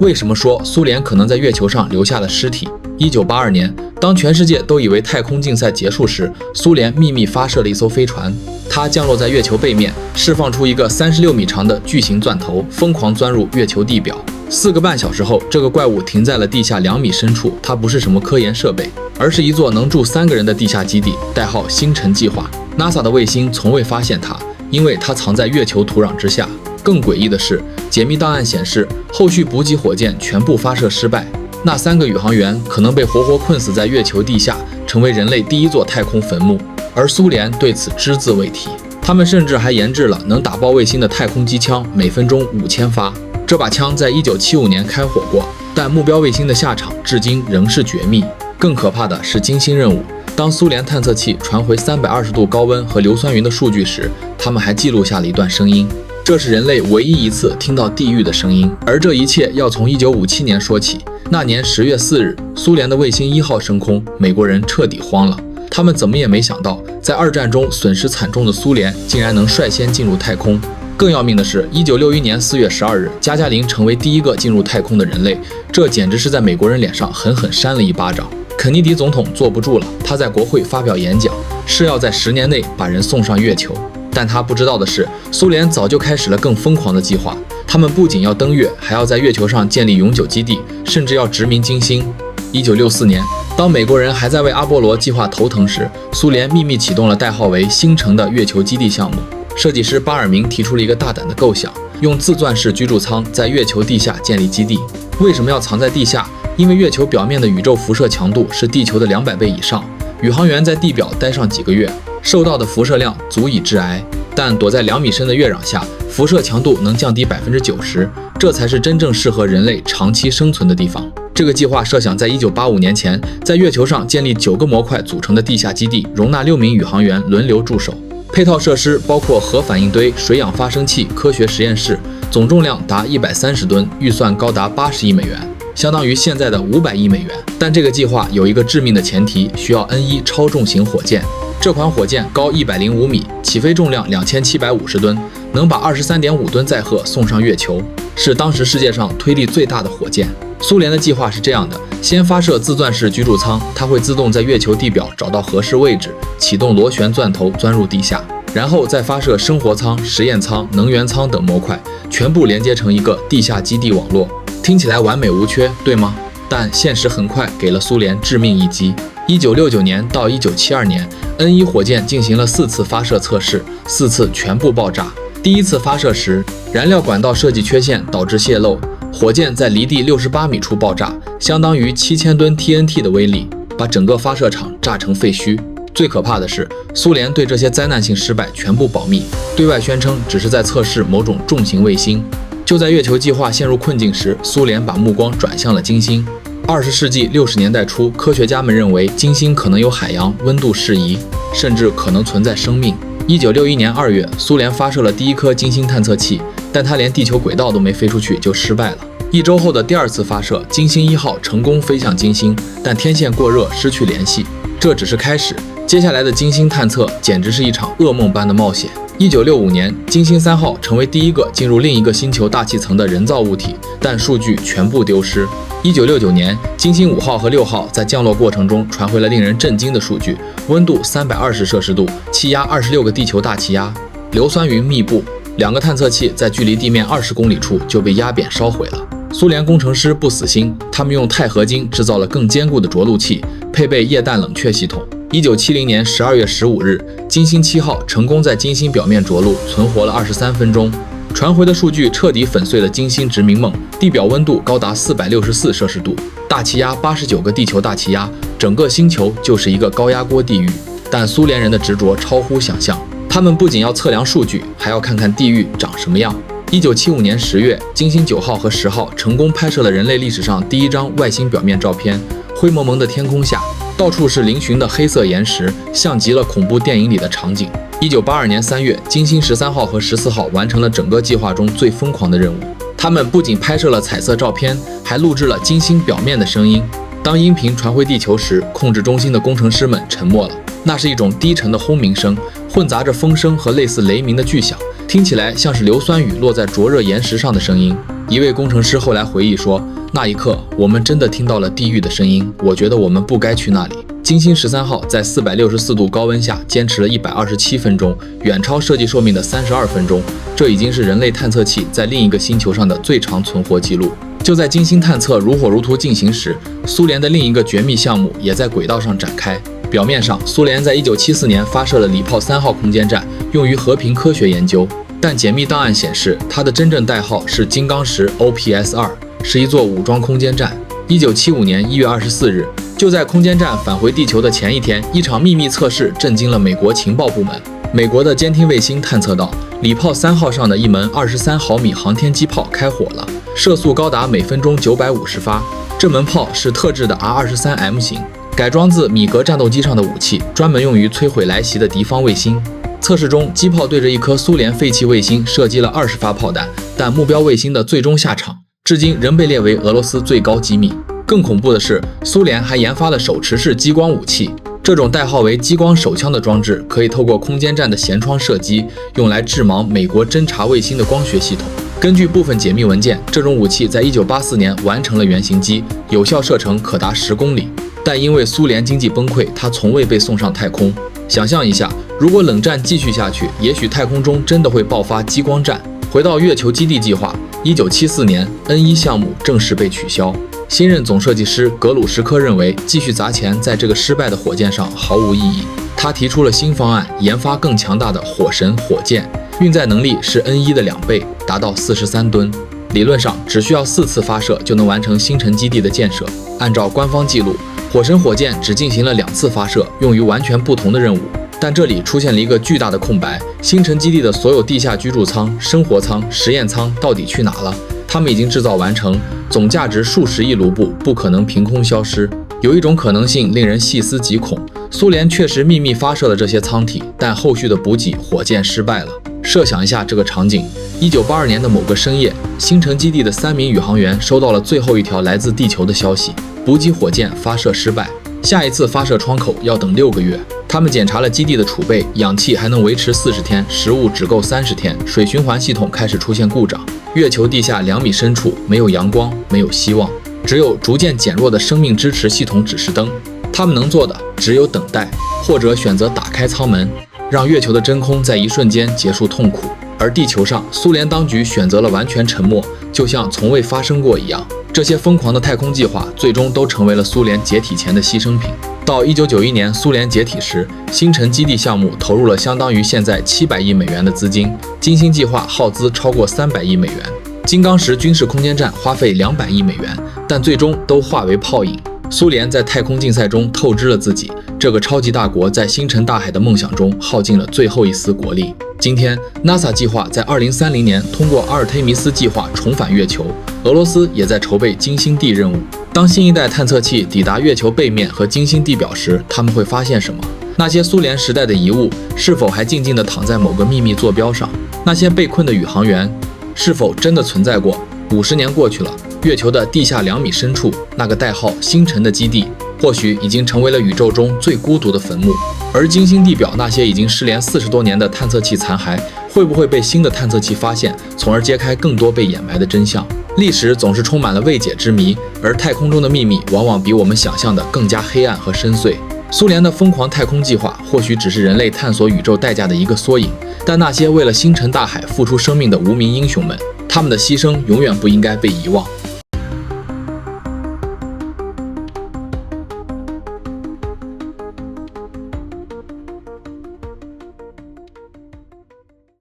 为什么说苏联可能在月球上留下了尸体？1982年，当全世界都以为太空竞赛结束时，苏联秘密发射了一艘飞船，它降落在月球背面，释放出一个36米长的巨型钻头，疯狂钻入月球地表。4个半小时后，这个怪物停在了地下2米深处。它不是什么科研设备，而是一座能住3个人的地下基地，代号星辰计划。NASA 的卫星从未发现它，因为它藏在月球土壤之下。更诡异的是，解密档案显示，后续补给火箭全部发射失败。那3个宇航员可能被活活困死在月球地下，成为人类第一座太空坟墓。而苏联对此只字未提，他们甚至还研制了能打爆卫星的太空机枪，每分钟5000发。这把枪在1975年开火过，但目标卫星的下场至今仍是绝密。更可怕的是金星任务，当苏联探测器传回320度高温和硫酸云的数据时，他们还记录下了一段声音。这是人类唯一一次听到地狱的声音，而这一切要从1957年说起。那年10月4日，苏联的卫星1号升空，美国人彻底慌了。他们怎么也没想到，在2战中损失惨重的苏联竟然能率先进入太空。更要命的是，1961年4月12日，加加林成为第一个进入太空的人类，这简直是在美国人脸上狠狠扇了一巴掌。肯尼迪总统坐不住了，他在国会发表演讲，是要在10年内把人送上月球。但他不知道的是，苏联早就开始了更疯狂的计划。他们不仅要登月，还要在月球上建立永久基地，甚至要殖民金星。1964年，当美国人还在为阿波罗计划头疼时，苏联秘密启动了代号为星城的月球基地项目。设计师巴尔明提出了一个大胆的构想，用自钻式居住舱在月球地下建立基地。为什么要藏在地下？因为月球表面的宇宙辐射强度是地球的200倍以上，宇航员在地表待上几个月，受到的辐射量足以致癌。但躲在2米深的月壤下，辐射强度能降低90%，这才是真正适合人类长期生存的地方。这个计划设想在1985年前，在月球上建立9个模块组成的地下基地，容纳6名宇航员轮流驻守。配套设施包括核反应堆、水氧发生器、科学实验室，总重量达130吨，预算高达80亿美元，相当于现在的500亿美元。但这个计划有一个致命的前提，需要 N1 超重型火箭。这款火箭高105米，起飞重量2750吨，能把23.5吨载荷送上月球，是当时世界上推力最大的火箭。苏联的计划是这样的：先发射自钻式居住舱，它会自动在月球地表找到合适位置，启动螺旋钻头钻入地下，然后再发射生活舱、实验舱、能源舱等模块，全部连接成一个地下基地网络。听起来完美无缺，对吗？但现实很快给了苏联致命一击。1969年到1972年，N1 火箭进行了4次发射测试，4次全部爆炸。第1次发射时，燃料管道设计缺陷导致泄漏，火箭在离地68米处爆炸，相当于7000吨 TNT 的威力，把整个发射场炸成废墟。最可怕的是，苏联对这些灾难性失败全部保密，对外宣称只是在测试某种重型卫星。就在月球计划陷入困境时，苏联把目光转向了金星。20世纪60年代初，科学家们认为金星可能有海洋，温度适宜，甚至可能存在生命。1961年2月，苏联发射了第1颗金星探测器，但它连地球轨道都没飞出去就失败了。1周后的第2次发射，金星1号成功飞向金星，但天线过热，失去联系。这只是开始，接下来的金星探测简直是一场噩梦般的冒险。1965年，金星3号成为第一个进入另一个星球大气层的人造物体，但数据全部丢失。1969年，金星5号和6号在降落过程中传回了令人震惊的数据：温度320摄氏度，气压26个地球大气压，硫酸云密布。2个探测器在距离地面20公里处就被压扁烧毁了。苏联工程师不死心，他们用钛合金制造了更坚固的着陆器，配备液氮冷却系统。1970年12月15日，金星7号成功在金星表面着陆，存活了23分钟。传回的数据彻底粉碎了金星殖民梦，地表温度高达464摄氏度，大气压89个地球大气压，整个星球就是一个高压锅地狱。但苏联人的执着超乎想象，他们不仅要测量数据，还要看看地狱长什么样。1975年10月，金星9号和10号成功拍摄了人类历史上第1张外星表面照片。灰蒙蒙的天空下，到处是嶙峋的黑色岩石，像极了恐怖电影里的场景。1982年3月，金星13号和14号完成了整个计划中最疯狂的任务。他们不仅拍摄了彩色照片，还录制了金星表面的声音。当音频传回地球时，控制中心的工程师们沉默了。那是一种低沉的轰鸣声，混杂着风声和类似雷鸣的巨响，听起来像是硫酸雨落在灼热岩石上的声音。一位工程师后来回忆说，那一刻，我们真的听到了地狱的声音。我觉得我们不该去那里。金星13号在464度高温下坚持了127分钟，远超设计寿命的32分钟。这已经是人类探测器在另一个星球上的最长存活记录。就在金星探测如火如荼进行时，苏联的另一个绝密项目也在轨道上展开。表面上，苏联在1974年发射了礼炮3号空间站，用于和平科学研究。但解密档案显示，它的真正代号是金刚石 OPS-2， 是一座武装空间站。1975年1月24日，就在空间站返回地球的前一天，一场秘密测试震惊了美国情报部门。美国的监听卫星探测到，礼炮3号上的一门23毫米航天机炮开火了，射速高达每分钟950发。这门炮是特制的 R-23M 型，改装自米格战斗机上的武器，专门用于摧毁来袭的敌方卫星。测试中，机炮对着一颗苏联废弃卫星射击了20发炮弹，但目标卫星的最终下场至今仍被列为俄罗斯最高机密。更恐怖的是，苏联还研发了手持式激光武器，这种代号为激光手枪的装置可以透过空间站的舷窗射击，用来致盲美国侦察卫星的光学系统。根据部分解密文件，这种武器在1984年完成了原型机，有效射程可达10公里，但因为苏联经济崩溃，它从未被送上太空。想象一下，如果冷战继续下去，也许太空中真的会爆发激光战。回到月球基地计划，1974年 N1 项目正式被取消。新任总设计师格鲁什科认为，继续砸钱在这个失败的火箭上毫无意义。他提出了新方案，研发更强大的火神火箭，运载能力是 N1 的2倍，达到43吨。理论上只需要4次发射就能完成星辰基地的建设。按照官方记录，火神火箭只进行了2次发射，用于完全不同的任务。但这里出现了一个巨大的空白，星辰基地的所有地下居住舱、生活舱、实验舱到底去哪了？他们已经制造完成，总价值数十亿卢布，不可能凭空消失。有一种可能性令人细思极恐，苏联确实秘密发射了这些舱体，但后续的补给火箭失败了。设想一下这个场景：1982年的某个深夜，星辰基地的3名宇航员收到了最后一条来自地球的消息，补给火箭发射失败，下一次发射窗口要等6个月。他们检查了基地的储备，氧气还能维持40天，食物只够30天，水循环系统开始出现故障。月球地下2米深处没有阳光，没有希望，只有逐渐减弱的生命支持系统指示灯。他们能做的只有等待，或者选择打开舱门，让月球的真空在一瞬间结束痛苦。而地球上，苏联当局选择了完全沉默，就像从未发生过一样。这些疯狂的太空计划最终都成为了苏联解体前的牺牲品。到1991年苏联解体时，星辰基地项目投入了相当于现在700亿美元的资金，金星计划耗资超过300亿美元，金刚石军事空间站花费200亿美元，但最终都化为泡影。苏联在太空竞赛中透支了自己，这个超级大国在星辰大海的梦想中耗尽了最后一丝国力。今天 NASA 计划在2030年通过阿尔忒弥斯计划重返月球，俄罗斯也在筹备金星地任务。当新一代探测器抵达月球背面和金星地表时，他们会发现什么？那些苏联时代的遗物是否还静静地躺在某个秘密坐标上？那些被困的宇航员是否真的存在过？50年过去了，月球的地下2米深处，那个代号星辰的基地，或许已经成为了宇宙中最孤独的坟墓。而金星地表那些已经失联40多年的探测器残骸，会不会被新的探测器发现，从而揭开更多被掩埋的真相？历史总是充满了未解之谜，而太空中的秘密往往比我们想象的更加黑暗和深邃。苏联的疯狂太空计划或许只是人类探索宇宙代价的一个缩影，但那些为了星辰大海付出生命的无名英雄们，他们的牺牲永远不应该被遗忘。